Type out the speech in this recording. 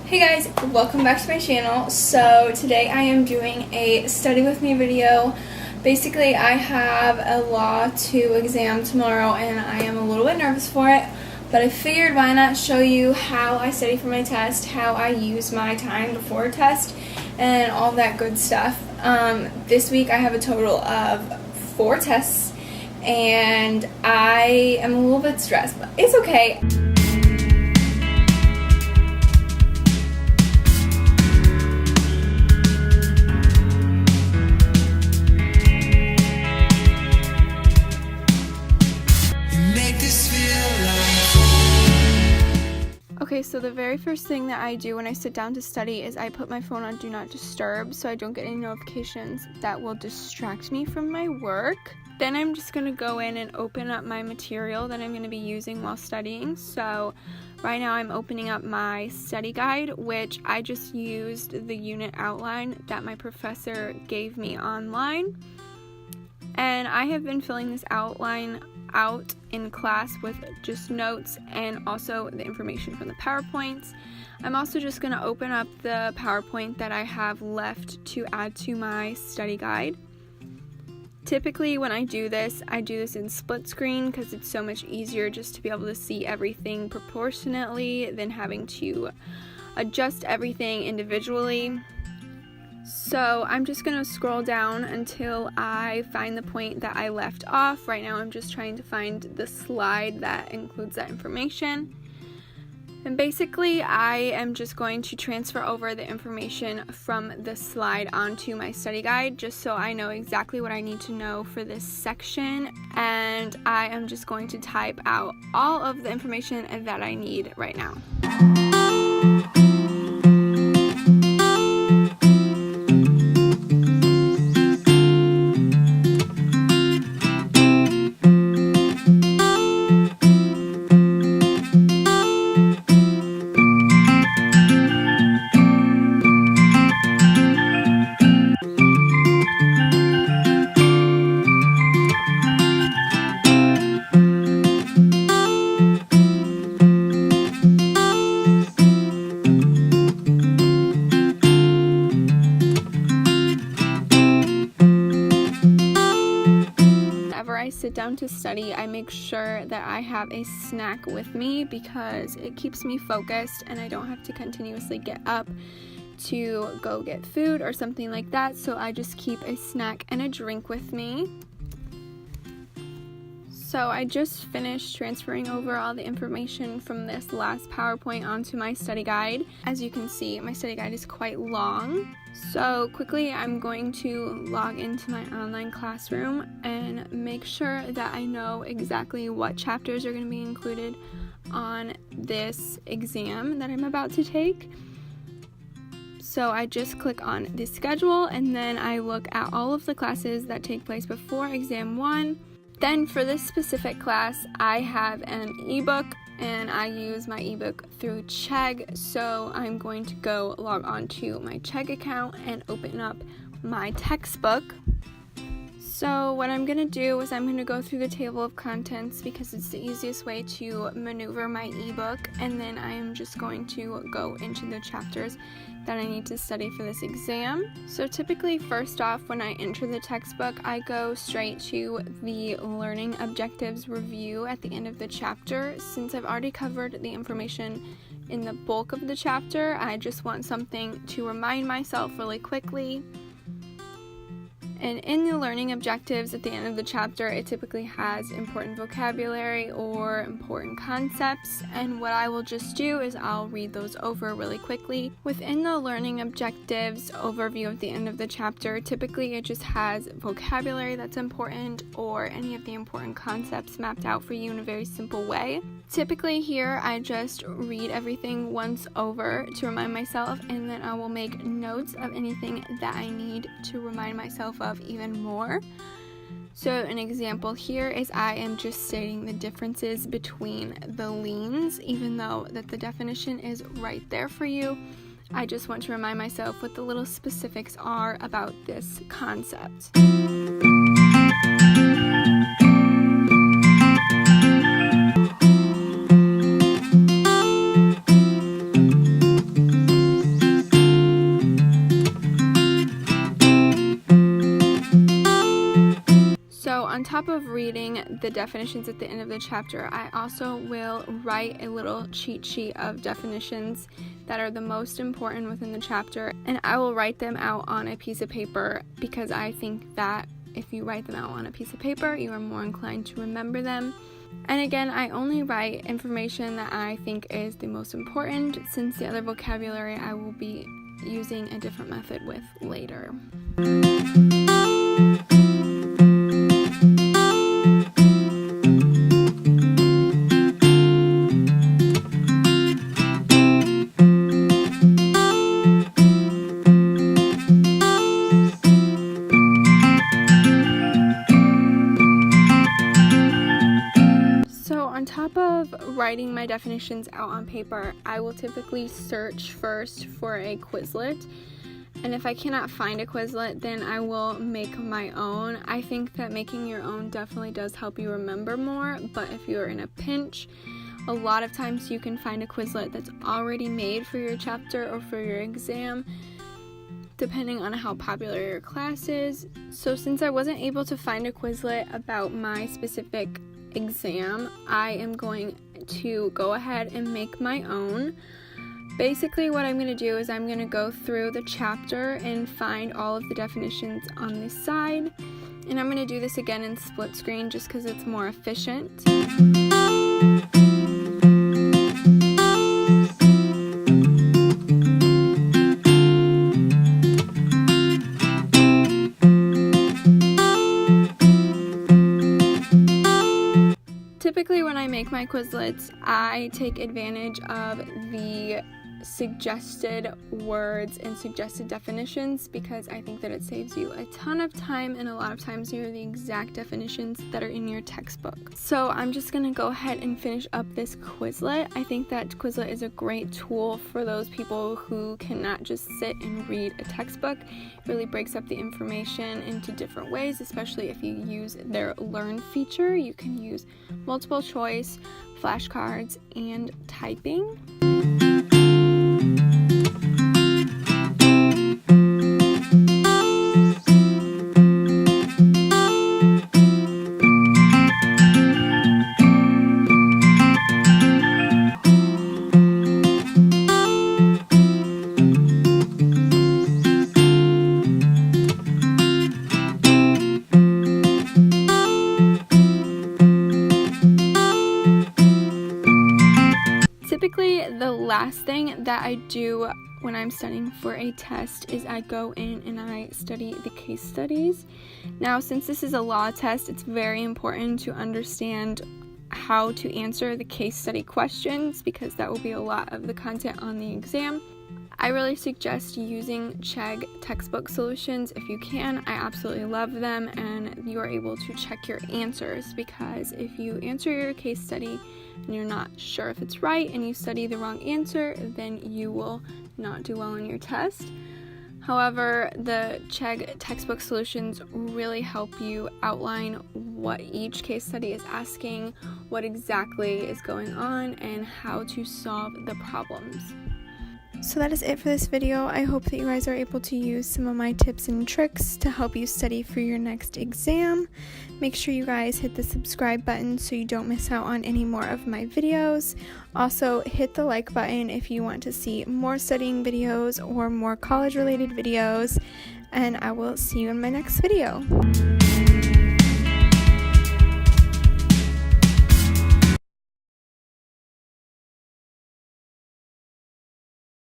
Hey guys, welcome back to my channel. So today I am doing a study with me video. Basically I have a law 2 exam tomorrow and I am a little bit nervous for it, but I figured why not show you how I study for my test, how I use my time before a test, and all that good stuff. This week I have a total of 4 tests and I am a little bit stressed, but it's okay. Okay, so the very first thing that I do when I sit down to study is I put my phone on Do Not Disturb so I don't get any notifications that will distract me from my work. Then I'm just going to go in and open up my material that I'm going to be using while studying. So right now I'm opening up my study guide, which I just used the unit outline that my professor gave me online. And I have been filling this outline out in class with just notes and also the information from the PowerPoints. I'm also just going to open up the PowerPoint that I have left to add to my study guide. Typically when I do this in split screen because it's so much easier just to be able to see everything proportionately than having to adjust everything individually. So I'm just going to scroll down until I find the point that I left off. Right now I'm just trying to find the slide that includes that information. And basically I am just going to transfer over the information from the slide onto my study guide just so I know exactly what I need to know for this section. And I am just going to type out all of the information that I need right now. I sit down to study, I make sure that I have a snack with me because it keeps me focused and I don't have to continuously get up to go get food or something like that, so I just keep a snack and a drink with me. So I just finished transferring over all the information from this last PowerPoint onto my study guide. As you can see, my study guide is quite long. So quickly I'm going to log into my online classroom and make sure that I know exactly what chapters are going to be included on this exam that I'm about to take. So I just click on the schedule and then I look at all of the classes that take place before exam 1. Then for this specific class, I have an ebook and I use my ebook through Chegg. So I'm going to go log on to my Chegg account and open up my textbook. So what I'm going to do is I'm going to go through the table of contents because it's the easiest way to maneuver my ebook, and then I am just going to go into the chapters that I need to study for this exam. So typically first off, when I enter the textbook, I go straight to the learning objectives review at the end of the chapter. Since I've already covered the information in the bulk of the chapter, I just want something to remind myself really quickly. And in the learning objectives at the end of the chapter, it typically has important vocabulary or important concepts, and what I will just do is I'll read those over really quickly. Within the learning objectives overview at the end of the chapter, typically it just has vocabulary that's important or any of the important concepts mapped out for you in a very simple way. Typically here I just read everything once over to remind myself, and then I will make notes of anything that I need to remind myself of even more. So an example here is I am just stating the differences between the liens, even though that the definition is right there for you. I just want to remind myself what the little specifics are about this concept. top of reading the definitions at the end of the chapter, I also will write a little cheat sheet of definitions that are the most important within the chapter, and I will write them out on a piece of paper because I think that if you write them out on a piece of paper, you are more inclined to remember them. And again, I only write information that I think is the most important, since the other vocabulary I will be using a different method with later. Writing my definitions out on paper, I will typically search first for a Quizlet, and if I cannot find a Quizlet, then I will make my own. I think that making your own definitely does help you remember more, but if you're in a pinch, a lot of times you can find a Quizlet that's already made for your chapter or for your exam, depending on how popular your class is. So since I wasn't able to find a Quizlet about my specific exam, I am going to go ahead and make my own. Basically what I'm going to do is I'm going to go through the chapter and find all of the definitions on this side, and I'm going to do this again in split screen just because it's more efficient. Typically when I make my Quizlets, I take advantage of the suggested words and suggested definitions because I think that it saves you a ton of time, and a lot of times they're the exact definitions that are in your textbook. So I'm just going to go ahead and finish up this Quizlet. I think that Quizlet is a great tool for those people who cannot just sit and read a textbook. It really breaks up the information into different ways, especially if you use their Learn feature. You can use multiple choice, flashcards, and typing. Typically, the last thing that I do when I'm studying for a test is I go in and I study the case studies. Now, since this is a law test, it's very important to understand how to answer the case study questions because that will be a lot of the content on the exam. I really suggest using Chegg textbook solutions if you can. I absolutely love them, and you are able to check your answers because if you answer your case study and you're not sure if it's right and you study the wrong answer, then you will not do well on your test. However, the Chegg textbook solutions really help you outline what each case study is asking, what exactly is going on, and how to solve the problems. So that is it for this video. I hope that you guys are able to use some of my tips and tricks to help you study for your next exam. Make sure you guys hit the subscribe button so you don't miss out on any more of my videos. Also, hit the like button if you want to see more studying videos or more college related videos. And I will see you in my next video.